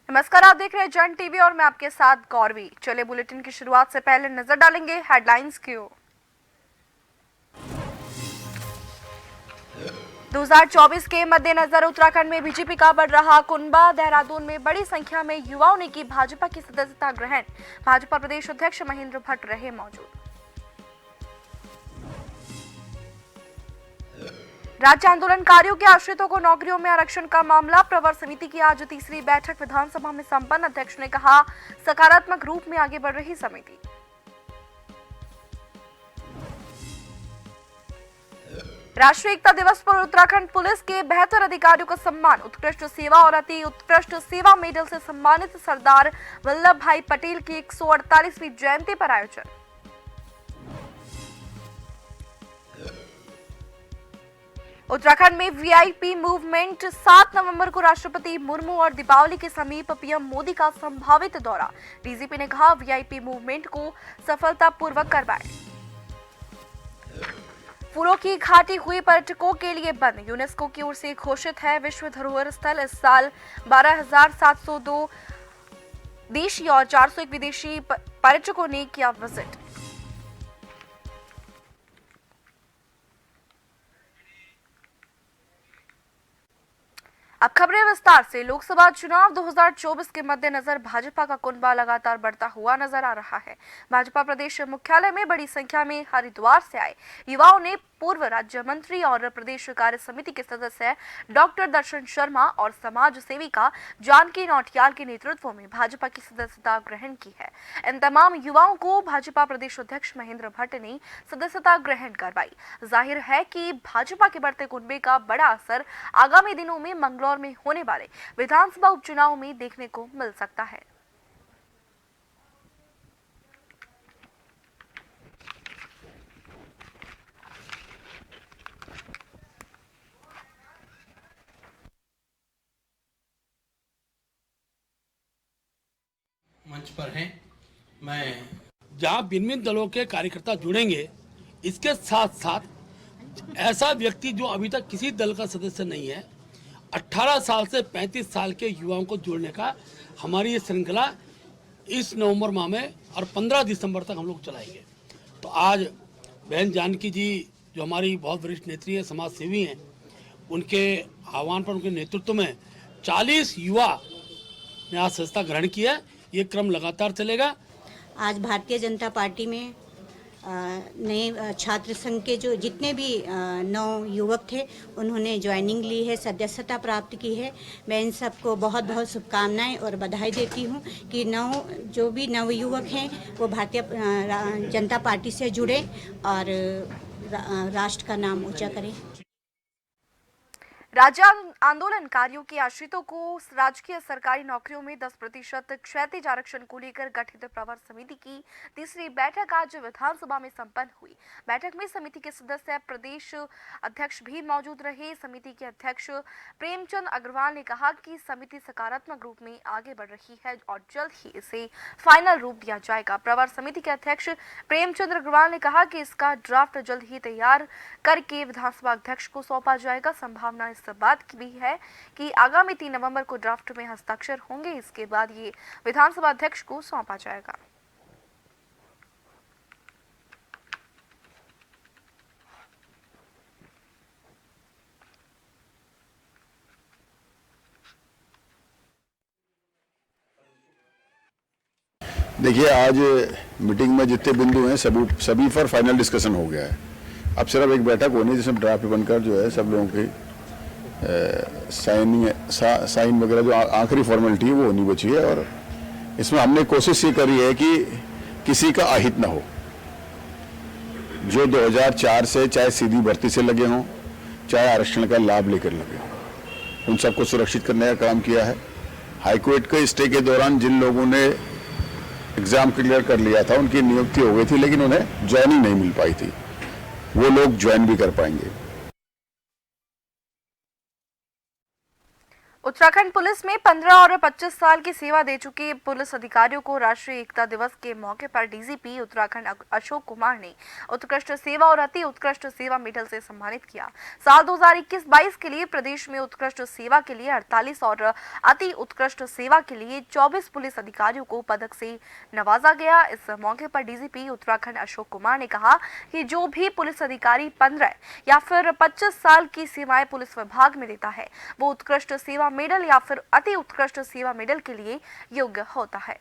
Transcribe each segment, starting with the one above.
नमस्कार, आप देख रहे हैं जन टीवी और मैं आपके साथ गौरवी। चले बुलेटिन की शुरुआत से पहले नजर डालेंगे हेडलाइंस की ओर। 2024 के मद्देनजर उत्तराखंड में बीजेपी का बढ़ रहा कुनबा। देहरादून में बड़ी संख्या में युवाओं ने की भाजपा की सदस्यता ग्रहण। भाजपा प्रदेश अध्यक्ष महेंद्र भट्ट रहे मौजूद। राज्य आंदोलनकारियों के आश्रितों को नौकरियों में आरक्षण का मामला। प्रवर समिति की आज तीसरी बैठक विधानसभा में संपन्न। अध्यक्ष ने कहा, सकारात्मक रूप में आगे बढ़ रही समिति। राष्ट्रीय एकता दिवस पर उत्तराखंड पुलिस के 72 अधिकारियों का सम्मान। उत्कृष्ट सेवा और अति उत्कृष्ट सेवा मेडल से सम्मानित सरदार वल्लभ भाई पटेल की 148वीं जयंती पर आयोजन। उत्तराखंड में वीआईपी मूवमेंट। 7 नवंबर को राष्ट्रपति मुर्मू और दीपावली के समीप पीएम मोदी का संभावित दौरा। डीजीपी ने कहा, वीआईपी मूवमेंट को सफलतापूर्वक करवाएं। फूलों की घाटी हुई पर्यटकों के लिए बंद। यूनेस्को की ओर से घोषित है विश्व धरोहर स्थल। इस साल 12,702 देशी और 401 विदेशी पर्यटकों ने किया विजिट। अब खबरें विस्तार से। लोकसभा चुनाव 2024 के मद्देनजर भाजपा का कुनबा लगातार बढ़ता हुआ नजर आ रहा है। भाजपा प्रदेश मुख्यालय में बड़ी संख्या में हरिद्वार से आए युवाओं ने पूर्व राज्य मंत्री और प्रदेश कार्य समिति के सदस्य डॉक्टर दर्शन शर्मा और समाज सेविका जानकी नौटियाल के नेतृत्व में भाजपा की सदस्यता ग्रहण की है। इन तमाम युवाओं को भाजपा प्रदेश अध्यक्ष महेंद्र भट्ट ने सदस्यता ग्रहण करवाई। जाहिर है कि भाजपा के बढ़ते कुनबे का बड़ा असर आगामी दिनों में मंगलौर में होने वाले विधानसभा उपचुनाव में देखने को मिल सकता है। मंच पर हैं, मैं जहां भिन्न दलों के कार्यकर्ता जुड़ेंगे, इसके साथ साथ ऐसा व्यक्ति जो अभी तक किसी दल का सदस्य नहीं है, 18 साल से 35 साल के युवाओं को जोड़ने का हमारी ये श्रृंखला इस नवंबर माह में और 15 दिसंबर तक हम लोग चलाएंगे। तो आज बहन जानकी जी जो हमारी बहुत वरिष्ठ नेत्री है, समाज सेवी हैं, उनके आह्वान पर, उनके नेतृत्व में 40 युवा ने आज सदस्यता ग्रहण किया है। ये क्रम लगातार चलेगा। आज भारतीय जनता पार्टी में नए छात्र संघ के जो जितने भी 9 युवक थे, उन्होंने ज्वाइनिंग ली है, सदस्यता प्राप्त की है। मैं इन सबको बहुत बहुत शुभकामनाएं और बधाई देती हूं कि जो भी नवयुवक हैं वो भारतीय जनता पार्टी से जुड़े और राष्ट्र का नाम ऊंचा करें। राज्य आंदोलनकारियों के आश्रितों को राजकीय सरकारी नौकरियों में 10% क्षैतिज आरक्षण को लेकर गठित प्रवर समिति की तीसरी बैठक आज विधानसभा में संपन्न हुई। बैठक में समिति के सदस्य प्रदेश अध्यक्ष भी मौजूद रहे। समिति के अध्यक्ष प्रेमचंद अग्रवाल ने कहा कि समिति सकारात्मक रूप में आगे बढ़ रही है और जल्द ही इसे फाइनल रूप दिया जाएगा। प्रवर समिति के अध्यक्ष प्रेमचंद अग्रवाल ने कहा कि इसका ड्राफ्ट जल्द ही तैयार करके विधानसभा अध्यक्ष को सौंपा जाएगा। संभावना इस बात की भी है कि आगामी 3 नवंबर को ड्राफ्ट में हस्ताक्षर होंगे। इसके बाद ये विधानसभा अध्यक्ष को सौंपा जाएगा। देखिए, आज मीटिंग में जितने बिंदु हैं सभी पर फाइनल डिस्कशन हो गया है। अब सिर्फ एक बैठक होनी है जिसमें ड्राफ्ट बनकर जो है सब लोगों की साइन वगैरह जो आखिरी फॉर्मेलिटी है वो होनी बची है। और इसमें हमने कोशिश ये करी है कि किसी का अहित ना हो। जो 2004 से चाहे सीधी भर्ती से लगे हों, चाहे आरक्षण का लाभ लेकर लगे हों, उन सबको सुरक्षित करने का काम किया है। हाईकोर्ट के स्टे के दौरान जिन लोगों ने एग्जाम क्लियर कर लिया था, उनकी नियुक्ति हो गई थी, लेकिन उन्हें ज्वाइनिंग नहीं मिल पाई थी। वो लोग ज्वाइन भी कर पाएंगे। उत्तराखंड पुलिस में 15 और 25 साल की सेवा दे चुके पुलिस अधिकारियों को राष्ट्रीय एकता दिवस के मौके पर डीजीपी उत्तराखंड अशोक कुमार ने उत्कृष्ट सेवा और अति उत्कृष्ट सेवा मेडल से सम्मानित किया। साल 2021-22 के लिए प्रदेश में उत्कृष्ट सेवा के लिए 48 और अति उत्कृष्ट सेवा के लिए 24 पुलिस अधिकारियों को पदक से नवाजा गया। इस मौके पर डीजीपी उत्तराखंड अशोक कुमार ने कहा कि जो भी पुलिस अधिकारी 15 या फिर 25 साल की सेवाएं पुलिस विभाग में देता है, वो उत्कृष्ट सेवा मेडल या फिर अति उत्कृष्ट सेवा मेडल के लिए योग्य होता है।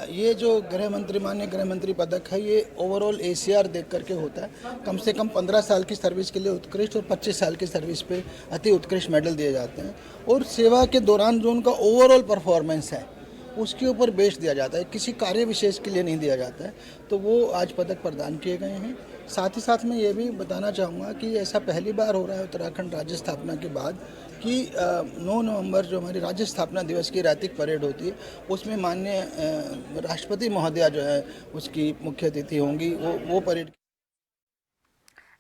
ये जो गृह मंत्री माननीय गृह मंत्री पदक है, ये ओवरऑल एसीआर देख करके होता है। कम से कम 15 साल की सर्विस के लिए उत्कृष्ट और 25 साल की सर्विस पे अति उत्कृष्ट मेडल दिए जाते हैं, और सेवा के दौरान जो उनका ओवरऑल परफॉर्मेंस है उसके ऊपर बेस दिया जाता है, किसी कार्य विशेष के लिए नहीं दिया जाता है। तो वो आज पदक प्रदान किए गए हैं। साथ ही साथ मैं ये भी बताना चाहूँगा कि ऐसा पहली बार हो रहा है उत्तराखंड राज्य स्थापना के बाद कि 9 नवंबर जो हमारी राज्य स्थापना दिवस की रात्रिक परेड होती है, उसमें माननीय राष्ट्रपति महोदया जो है उसकी मुख्य अतिथि होंगी। वो परेड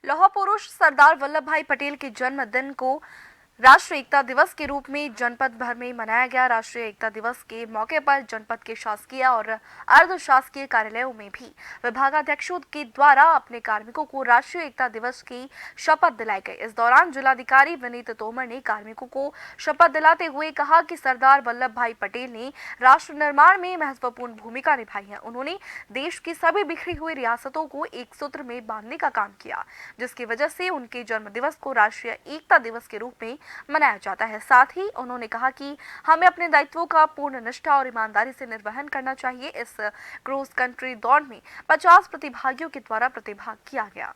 लौह पुरुष सरदार वल्लभ भाई पटेल के जन्मदिन को राष्ट्रीय एकता दिवस के रूप में जनपद भर में मनाया गया। राष्ट्रीय एकता दिवस के मौके पर जनपद के शासकीय और अर्ध शासकीय कार्यालयों में भी विभागाध्यक्षों के द्वारा अपने कार्मिकों को राष्ट्रीय एकता दिवस की शपथ दिलाई गई। इस दौरान जिलाधिकारी विनीत तोमर ने कार्मिकों को शपथ दिलाते हुए कहा कि सरदार वल्लभ भाई पटेल ने राष्ट्र निर्माण में महत्वपूर्ण भूमिका निभाई है। उन्होंने देश की सभी बिखरी हुई रियासतों को एक सूत्र में बांधने का काम किया, जिसकी वजह से उनके जन्म दिवस को राष्ट्रीय एकता दिवस के रूप में मनाया जाता है। साथ ही उन्होंने कहा कि हमें अपने दायित्वों का पूर्ण निष्ठा और ईमानदारी से निर्वहन करना चाहिए। इस क्रॉस कंट्री दौड़ में 50 प्रतिभागियों के द्वारा प्रतिभाग किया गया।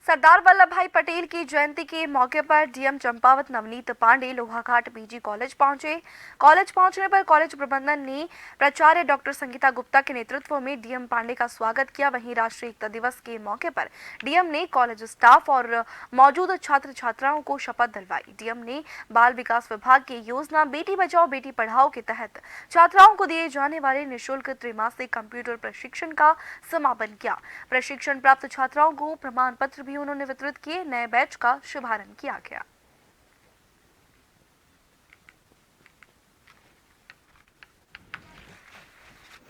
सरदार वल्लभ भाई पटेल की जयंती के मौके पर DM Champawat Navneet Pande Lohaghat PG college पहुंचे। कॉलेज पहुंचने पर कॉलेज प्रबंधन ने प्राचार्य डॉक्टर संगीता गुप्ता के नेतृत्व में डीएम पांडे का स्वागत किया। वहीं राष्ट्रीय एकता दिवस के मौके पर डीएम ने कॉलेज स्टाफ और मौजूद छात्र छात्राओं को शपथ दिलवाई। डीएम ने बाल विकास विभाग की योजना बेटी बचाओ बेटी पढ़ाओ के तहत छात्राओं को दिए जाने वाले निःशुल्क त्रैमासिक कंप्यूटर प्रशिक्षण का समापन किया। प्रशिक्षण प्राप्त छात्राओं को प्रमाण पत्र उन्होंने वितरित किए। नए बैच का शुभारंभ किया गया।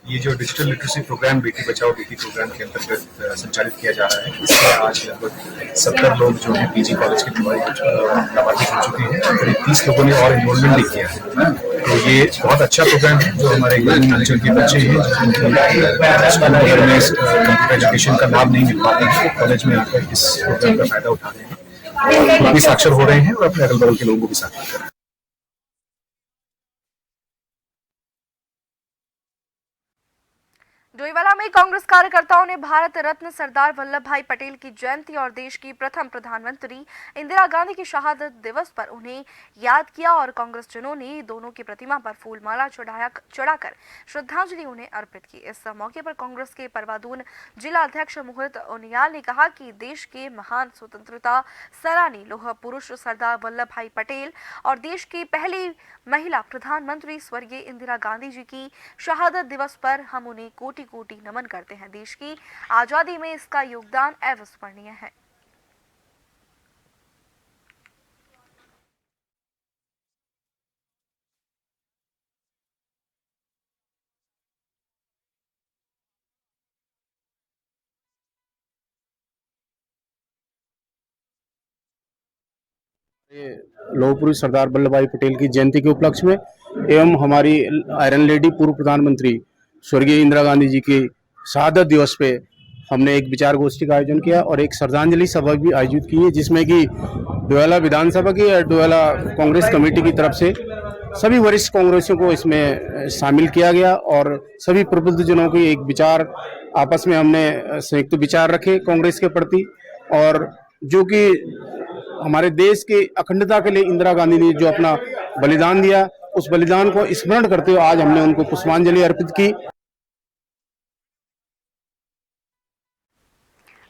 ये जो digital literacy programme Beti Bachao Beti programme के अंतर्गत संचालित किया जा रहा है, इसमें आज लगभग 70 लोग जो है पीजी कॉलेज के नामांकित हो चुके हैं और करीब 30 लोगों ने और एनरोलमेंट भी किया है। तो ये बहुत अच्छा प्रोग्राम है जो हमारे ग्रामीण अंचल के बच्चे हैं स्कूल वगैरह में कंप्यूटर एजुकेशन का लाभ नहीं मिल पाते हैं, कॉलेज में आकर इस प्रोग्राम का फायदा उठा रहे हैं और भी साक्षर हो रहे हैं और अपने अगल बगल के लोगों को भी साक्षर कर रहे हैं। डोईवाला में कांग्रेस कार्यकर्ताओं ने भारत रत्न सरदार वल्लभ भाई पटेल की जयंती और देश की प्रथम प्रधानमंत्री इंदिरा गांधी की शहादत दिवस पर उन्हें याद किया और कांग्रेसजनों ने दोनों की प्रतिमा पर फूलमाला चढ़ाकर श्रद्धांजलि उन्हें अर्पित की। इस मौके पर कांग्रेस के परवादून जिला अध्यक्ष मोहित उनियाल ने कहा कि देश के महान स्वतंत्रता सेनानी लौह पुरुष सरदार वल्लभ भाई पटेल और देश की पहली महिला प्रधानमंत्री स्वर्गीय इंदिरा गांधी जी की शहादत दिवस पर हम उन्हें कोटि कोटि नमन करते हैं। देश की आजादी में इसका योगदान अविस्मरणीय है। लौह पुरुष सरदार वल्लभ भाई पटेल की जयंती के उपलक्ष्य में एवं हमारी आयरन लेडी पूर्व प्रधानमंत्री स्वर्गीय इंदिरा गांधी जी की शहादत दिवस पे हमने एक विचार गोष्ठी का आयोजन किया और एक श्रद्धांजलि सभा भी आयोजित की है, जिसमें कि डोयाला विधानसभा की और डोयाला कांग्रेस कमेटी की तरफ से सभी वरिष्ठ कांग्रेसियों को इसमें शामिल किया गया और सभी प्रबुद्धजनों की एक विचार आपस में हमने संयुक्त विचार रखे कांग्रेस के प्रति, और जो कि हमारे देश की अखंडता के लिए इंदिरा गांधी ने जो अपना बलिदान दिया, उस बलिदान को स्मरण करते हुए आज हमने उनको पुष्पांजलि अर्पित की।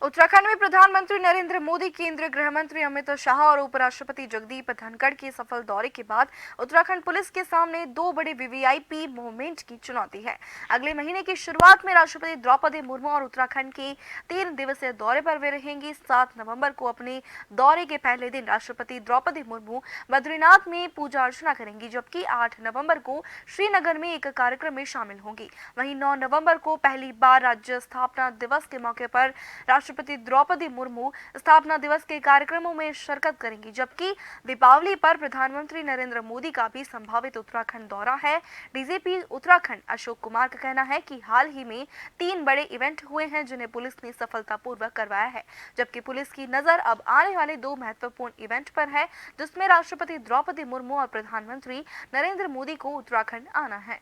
उत्तराखंड में प्रधानमंत्री नरेंद्र मोदी, केंद्रीय गृह मंत्री अमित शाह और उपराष्ट्रपति जगदीप धनखड़ के सफल दौरे के बाद उत्तराखंड पुलिस के सामने दो बड़े वीवीआईपी मूवमेंट की चुनौती है। अगले महीने की शुरुआत में राष्ट्रपति द्रौपदी मुर्मू और उत्तराखंड के 3 दिवसीय दौरे पर वे रहेंगी। 7 नवंबर को अपने दौरे के पहले दिन राष्ट्रपति द्रौपदी मुर्मू बद्रीनाथ में पूजा अर्चना करेंगी, जबकि 8 नवंबर को श्रीनगर में एक कार्यक्रम में शामिल होंगी। वहीं 9 नवंबर को पहली बार राज्य स्थापना दिवस के मौके पर राष्ट्रपति द्रौपदी मुर्मू स्थापना दिवस के कार्यक्रमों में शिरकत करेंगी, जबकि दीपावली पर प्रधानमंत्री नरेंद्र मोदी का भी संभावित उत्तराखंड दौरा है। डीजीपी उत्तराखंड अशोक कुमार का कहना है कि हाल ही में 3 बड़े इवेंट हुए हैं जिन्हें पुलिस ने सफलतापूर्वक करवाया है, जबकि पुलिस की नजर अब आने वाले 2 महत्वपूर्ण इवेंट पर है, जिसमें राष्ट्रपति द्रौपदी मुर्मू और प्रधानमंत्री नरेंद्र मोदी को उत्तराखंड आना है।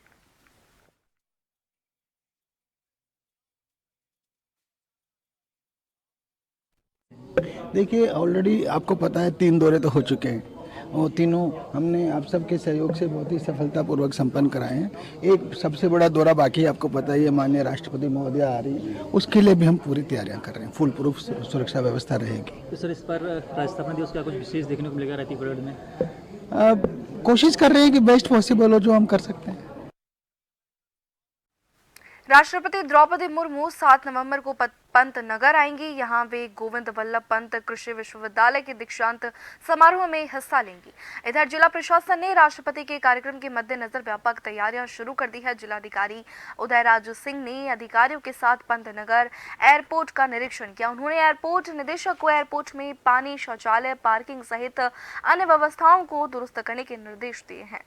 देखिए, ऑलरेडी आपको पता है 3 दौरे तो हो चुके हैं और तीनों हमने आप सबके सहयोग से बहुत ही सफलतापूर्वक संपन्न कराए हैं। एक सबसे बड़ा दौरा बाकी है, आपको पता ही है, माननीय राष्ट्रपति महोदय आ रही है, उसके लिए भी हम पूरी तैयारियां कर रहे हैं। फुल प्रूफ सुरक्षा व्यवस्था रहेगी। तो सर, इस पर राज्य दिवस का कुछ विशेष देखने को मिलेगा रायती परेड में? कोशिश कर रहे हैं कि बेस्ट पॉसिबल हो जो हम कर सकते हैं। राष्ट्रपति द्रौपदी मुर्मू 7 नवंबर को पंत नगर आएंगी। यहां वे गोविंद वल्लभ पंत कृषि विश्वविद्यालय के दीक्षांत समारोह में हिस्सा लेंगी। इधर जिला प्रशासन ने राष्ट्रपति के कार्यक्रम के मद्देनजर व्यापक तैयारियां शुरू कर दी है। जिलाधिकारी उदयराज सिंह ने अधिकारियों के साथ पंत नगर एयरपोर्ट का निरीक्षण किया। उन्होंने एयरपोर्ट निदेशक को एयरपोर्ट में पानी, शौचालय, पार्किंग सहित अन्य व्यवस्थाओं को दुरुस्त करने के निर्देश दिए हैं।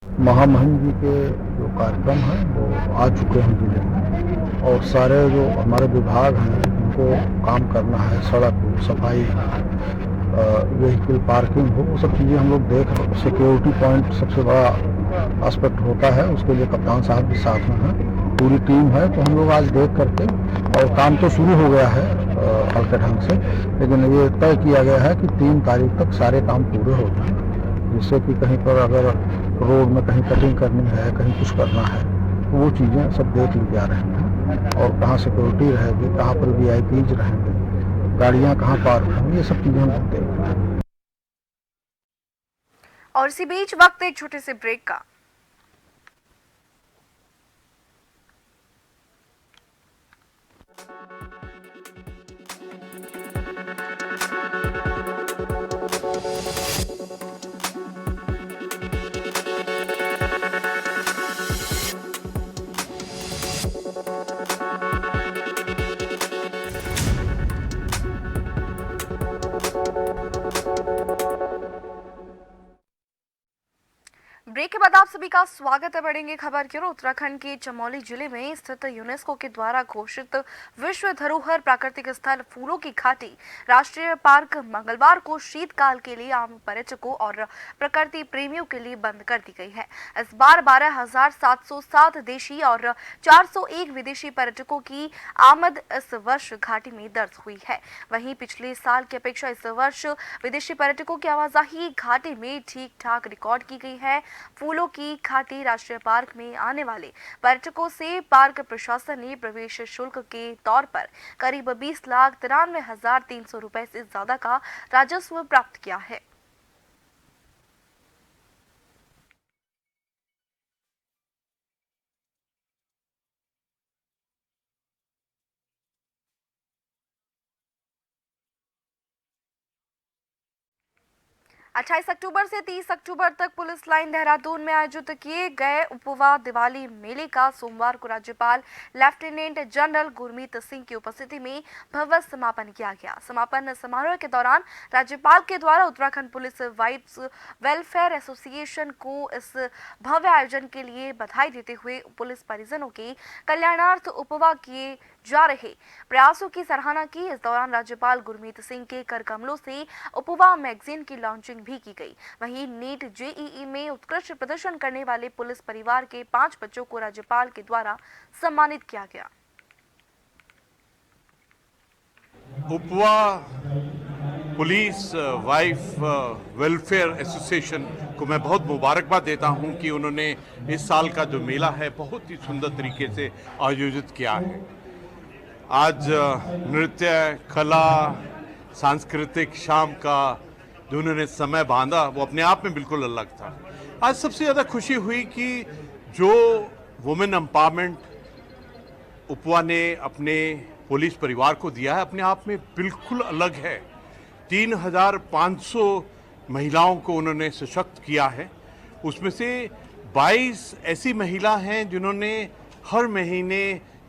महामहिम जी के जो कार्यक्रम हैं वो आ चुके हैं जिले में, और सारे जो हमारे विभाग हैं उनको काम करना है, सड़क हो, सफाई हो, व्हीकल पार्किंग हो, वो सब चीज़ें हम लोग देख रहे हैं। सिक्योरिटी पॉइंट सबसे बड़ा एस्पेक्ट होता है, उसके लिए कप्तान साहब भी साथ में हैं, पूरी टीम है। तो हम लोग आज देख करके, और काम तो शुरू हो गया है हल्के ढंग से, लेकिन ये तय किया गया है कि 3 तारीख तक सारे काम पूरे हो जाएं, जिससे कि कहीं पर अगर रोड में कहीं कटिंग करनी है, कहीं कुछ करना है, तो वो चीज़ें सब देख ली जा रही हैं, और कहाँ सिक्योरिटी रहेगी, कहाँ पर VIPs रहेंगे, गाड़ियाँ कहाँ पार्क होंगी, ये सब चीज़ें हम देख रहे हैं। और इसी बीच वक्त एक छोटे से ब्रेक का। ब्रेक के बाद आप सभी का स्वागत है। बढ़ेंगे खबर की ओर। उत्तराखंड के चमोली जिले में स्थित यूनेस्को के द्वारा घोषित विश्व धरोहर प्राकृतिक स्थल फूलों की घाटी राष्ट्रीय पार्क मंगलवार को शीतकाल के लिए आम पर्यटकों और प्रकृति प्रेमियों के लिए बंद कर दी गई है। इस बार 12,707 देशी और 401 विदेशी पर्यटकों की आमद इस वर्ष घाटी में दर्ज हुई है। वहीं पिछले साल की अपेक्षा इस वर्ष विदेशी पर्यटकों की आवाजाही घाटी में ठीक ठाक रिकॉर्ड की गई है। फूलों की घाटी राष्ट्रीय पार्क में आने वाले पर्यटकों से पार्क प्रशासन ने प्रवेश शुल्क के तौर पर करीब 20,93,300 रुपए से ज्यादा का राजस्व प्राप्त किया है। 28 अक्टूबर से 30 अक्टूबर तक पुलिस लाइन देहरादून में आयोजित किए गए उपवा दिवाली मेले का सोमवार को राज्यपाल लेफ्टिनेंट जनरल गुरमीत सिंह की उपस्थिति में भव्य समापन किया गया। समापन समारोह के दौरान राज्यपाल के द्वारा Uttarakhand police wives welfare association को इस भव्य आयोजन के लिए बधाई देते हुए पुलिस परिजनों के कल्याणार्थ उपवा किए जा रहे प्रयासों की सराहना की। इस दौरान राज्यपाल गुरमीत सिंह के कर कमलों से उपवा मैगजीन की लॉन्चिंग भी की गई। वहीं नीट जेईई में उत्कृष्ट प्रदर्शन करने वाले पुलिस परिवार के 5 बच्चों को राज्यपाल के द्वारा सम्मानित किया गया। उपवा पुलिस वाइफ वेलफेयर एसोसिएशन को मैं बहुत मुबारकबाद देता हूं कि उन्होंने इस साल का जो मेला है बहुत ही सुंदर तरीके से आयोजित किया है। आज नृत्य, कला, सांस्कृतिक शाम का जो उन्होंने समय बांधा वो अपने आप में बिल्कुल अलग था। आज सबसे ज़्यादा खुशी हुई कि जो वुमेन एम्पावरमेंट उपवा ने अपने पुलिस परिवार को दिया है अपने आप में बिल्कुल अलग है। 3500 महिलाओं को उन्होंने सशक्त किया है। उसमें से 22 ऐसी महिला हैं जिन्होंने हर महीने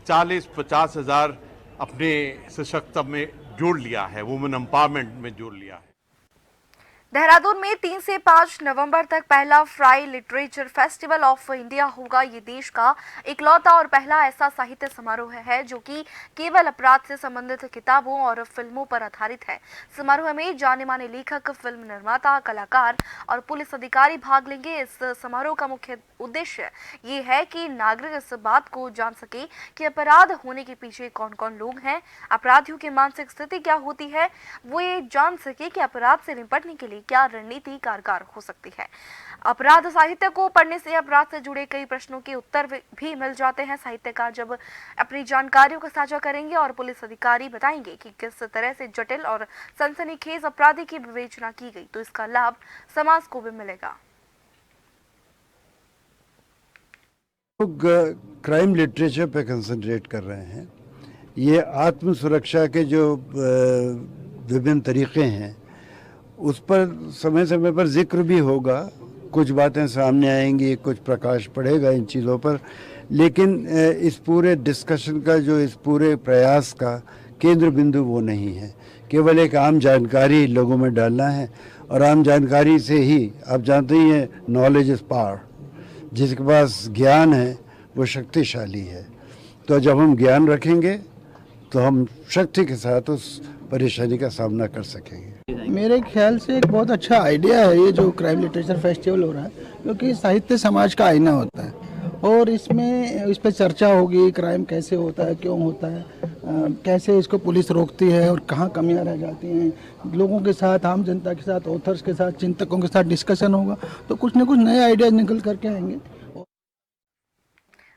40-50 हज़ार अपने सशक्त में जोड़ लिया है, वुमेन एम्पावरमेंट में जोड़ लिया है। देहरादून में 3 से 5 नवंबर तक पहला fry literature festival of India होगा। ये देश का इकलौता और पहला ऐसा साहित्य समारोह है जो कि केवल अपराध से संबंधित किताबों और फिल्मों पर आधारित है। समारोह में जाने माने लेखक, फिल्म निर्माता, कलाकार और पुलिस अधिकारी भाग लेंगे। इस समारोह का मुख्य उद्देश्य ये है कि नागरिक इस बात को जान सके कि अपराध होने के पीछे कौन कौन लोग हैं, अपराधियों की मानसिक स्थिति क्या होती है, वो ये जान सके कि अपराध से निपटने के लिए क्या रणनीति कारगर हो सकती है। अपराध साहित्य को पढ़ने से अपराध से जुड़े कई प्रश्नों के उत्तर भी मिल जाते हैं। साहित्यकार जब अपनी जानकारियों को साझा करेंगे और पुलिस अधिकारी बताएंगे कि किस तरह से जटिल और सनसनीखेज अपराधी की विवेचना की गई तो इसका लाभ समाज को भी मिलेगा। लोग क्राइम लिटरेचर पे कंसंट्रेट कर रहे हैं। ये आत्म सुरक्षा के जो विभिन्न तरीके हैं उस पर समय समय पर जिक्र भी होगा, कुछ बातें सामने आएंगी, कुछ प्रकाश पड़ेगा इन चीज़ों पर, लेकिन इस पूरे डिस्कशन का जो इस पूरे प्रयास का केंद्र बिंदु वो नहीं है। केवल एक आम जानकारी लोगों में डालना है और आम जानकारी से ही आप जानते ही हैं नॉलेज इज़ पावर। जिसके पास ज्ञान है वो शक्तिशाली है। तो जब हम ज्ञान रखेंगे तो हम शक्ति के साथ उस परेशानी का सामना कर सकेंगे। मेरे ख्याल से एक बहुत अच्छा आइडिया है ये जो क्राइम लिटरेचर फेस्टिवल हो रहा है, क्योंकि साहित्य समाज का आईना होता है और इसमें इस पर चर्चा होगी, क्राइम कैसे होता है, क्यों होता है, कैसे इसको पुलिस रोकती है और कहाँ कमियां रह जाती हैं। लोगों के साथ, आम जनता के साथ, ऑथर्स के साथ, चिंतकों के साथ डिस्कशन होगा तो कुछ न कुछ नए आइडियाज निकल करके आएंगे।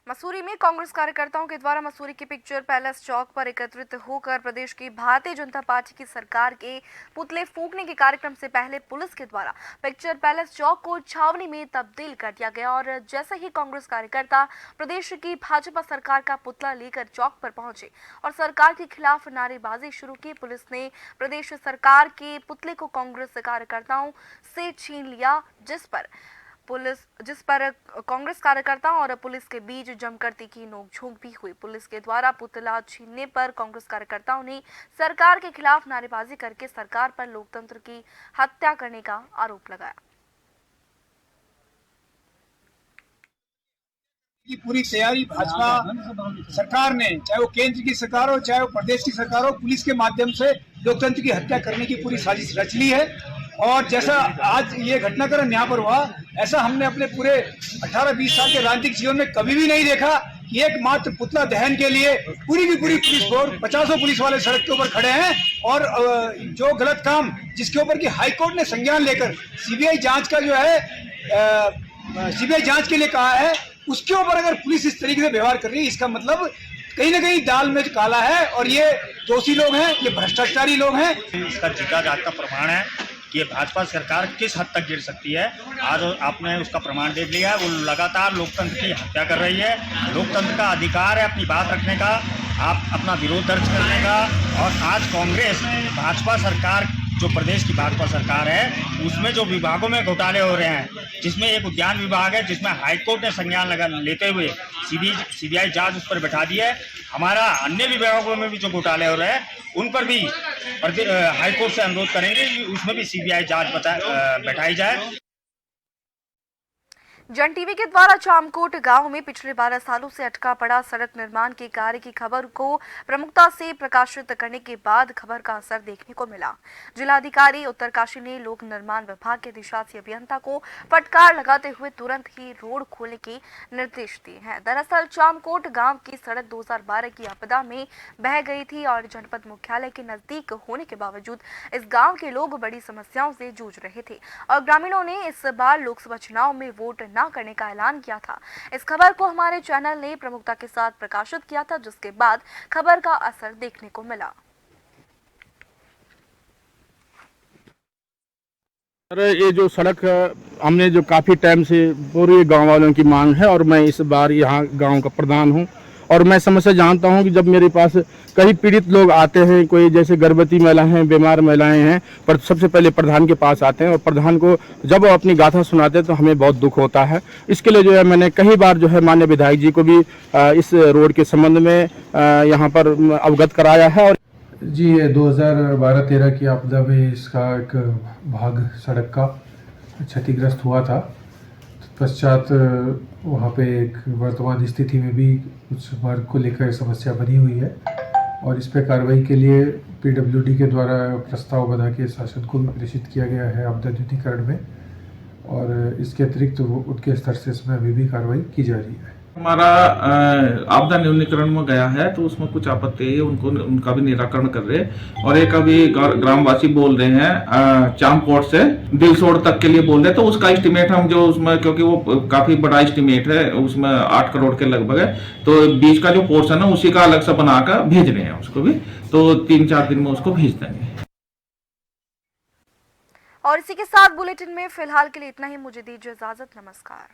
मसूरी में कांग्रेस कार्यकर्ताओं के द्वारा मसूरी के पिक्चर पैलेस चौक पर एकत्रित होकर प्रदेश की भारतीय जनता पार्टी की सरकार के पुतले फूंकने के कार्यक्रम से पहले पुलिस के द्वारा पिक्चर पैलेस चौक को छावनी में तब्दील कर दिया गया और जैसे ही कांग्रेस कार्यकर्ता प्रदेश की भाजपा सरकार का पुतला लेकर चौक पर पहुंचे और सरकार के खिलाफ नारेबाजी शुरू की, पुलिस ने प्रदेश सरकार के पुतले को कांग्रेस कार्यकर्ताओं से छीन लिया, जिस पर कांग्रेस कार्यकर्ताओं और पुलिस के बीच जमकर तीखी नोकझोंक भी हुई। पुलिस के द्वारा पुतला छीनने पर कांग्रेस कार्यकर्ताओं ने सरकार के खिलाफ नारेबाजी करके सरकार पर लोकतंत्र की हत्या करने का आरोप लगाया। की पूरी तैयारी भाजपा सरकार ने, चाहे वो केंद्र की सरकार हो चाहे वो प्रदेश की सरकार हो, पुलिस के माध्यम से लोकतंत्र की हत्या करने की पूरी साजिश रच ली है। और जैसा आज ये घटनाक्रम यहाँ पर हुआ, ऐसा हमने अपने पूरे 18-20 साल के राजनीतिक जीवन में कभी भी नहीं देखा कि एकमात्र पुतला दहन के लिए पूरी की पूरी पुलिस फोर्स 50 पुलिस वाले सड़क के ऊपर खड़े हैं और जो गलत काम जिसके ऊपर की हाईकोर्ट ने संज्ञान लेकर सीबीआई जांच का जो है सीबीआई जांच के लिए कहा है, उसके ऊपर अगर पुलिस इस तरीके से व्यवहार कर रही है, इसका मतलब कहीं ना कहीं दाल में काला है और ये दोषी लोग हैं, ये भ्रष्टाचारी लोग हैं। इसका जीता जागता प्रमाण है कि ये भाजपा सरकार किस हद तक गिर सकती है। आज आपने उसका प्रमाण देख लिया है। वो लगातार लोकतंत्र की हत्या कर रही है। लोकतंत्र का अधिकार है अपनी बात रखने का, आप अपना विरोध दर्ज करने का। और आज कांग्रेस भाजपा सरकार जो प्रदेश की भाजपा सरकार है उसमें जो विभागों में घोटाले हो रहे हैं, जिसमें एक उद्यान विभाग है जिसमें हाईकोर्ट ने संज्ञान लेते हुए सीबीआई जांच उस पर बैठा दी है। हमारा अन्य विभागों में भी जो घोटाले हो रहे हैं उन पर भी हाईकोर्ट से अनुरोध करेंगे कि उसमें भी सीबीआई जांच बैठाई जाए। जन टीवी के द्वारा चामकोट गांव में पिछले 12 सालों से अटका पड़ा सड़क निर्माण के कार्य की खबर को प्रमुखता से प्रकाशित करने के बाद खबर का असर देखने को मिला। जिलाधिकारी उत्तरकाशी ने लोक निर्माण विभाग के अधिशासी अभियंता को फटकार लगाते हुए तुरंत ही रोड खोलने के निर्देश दिए हैं। दरअसल चामकोट गांव की सड़क 2012 की आपदा में बह गई थी और जनपद मुख्यालय के नजदीक होने के बावजूद इस गाँव के लोग बड़ी समस्याओं से जूझ रहे थे और ग्रामीणों ने इस बार लोकसभा चुनाव में वोट न करने का ऐलान किया था। इस खबर को हमारे चैनल ने प्रमुखता के साथ प्रकाशित किया था, जिसके बाद खबर का असर देखने को मिला। ये जो सड़क हमने जो काफ़ी टाइम से पूरे गांव वालों की मांग है और मैं इस बार यहाँ गांव का प्रधान हूँ और मैं समस्या जानता हूँ कि जब मेरे पास कई पीड़ित लोग आते हैं, कोई जैसे गर्भवती महिला हैं, बीमार महिलाएं हैं, पर सबसे पहले प्रधान के पास आते हैं और प्रधान को जब वो अपनी गाथा सुनाते हैं तो हमें बहुत दुख होता है। इसके लिए जो है मैंने कई बार जो है माननीय विधायक जी को भी इस रोड के संबंध में यहाँ पर अवगत कराया है। और जी, ये 2012-13 की आपदा में इसका एक भाग सड़क का क्षतिग्रस्त हुआ था। पश्चात वहाँ पे एक वर्तमान स्थिति में भी कुछ मार्ग को लेकर समस्या बनी हुई है और इस पर कार्रवाई के लिए पीडब्ल्यूडी के द्वारा प्रस्ताव बना के शासन को भी प्रेषित किया गया है आपदा न्यूनीकरण में और इसके अतिरिक्त उनके स्तर से इसमें अभी भी कार्रवाई की जा रही है। हमारा आपदा न्यूनीकरण में गया है तो उसमें कुछ आपत्ति है, उनका भी निराकरण कर रहे हैं और एक अभी ग्रामवासी बोल रहे हैं चामकोट से दिलसोड़ तक के लिए बोल रहे हैं, तो उसका एस्टिमेट हम जो उसमें, क्योंकि वो काफी बड़ा एस्टिमेट है, उसमें 8 करोड़ के लगभग है, तो बीच का जो पोर्शन है उसी का अलग से बनाकर भेज रहे हैं उसको भी, तो 3-4 दिन में उसको भेज देंगे। और इसी के साथ बुलेटिन में फिलहाल के लिए इतना ही। मुझे दीजिए इजाजत। नमस्कार।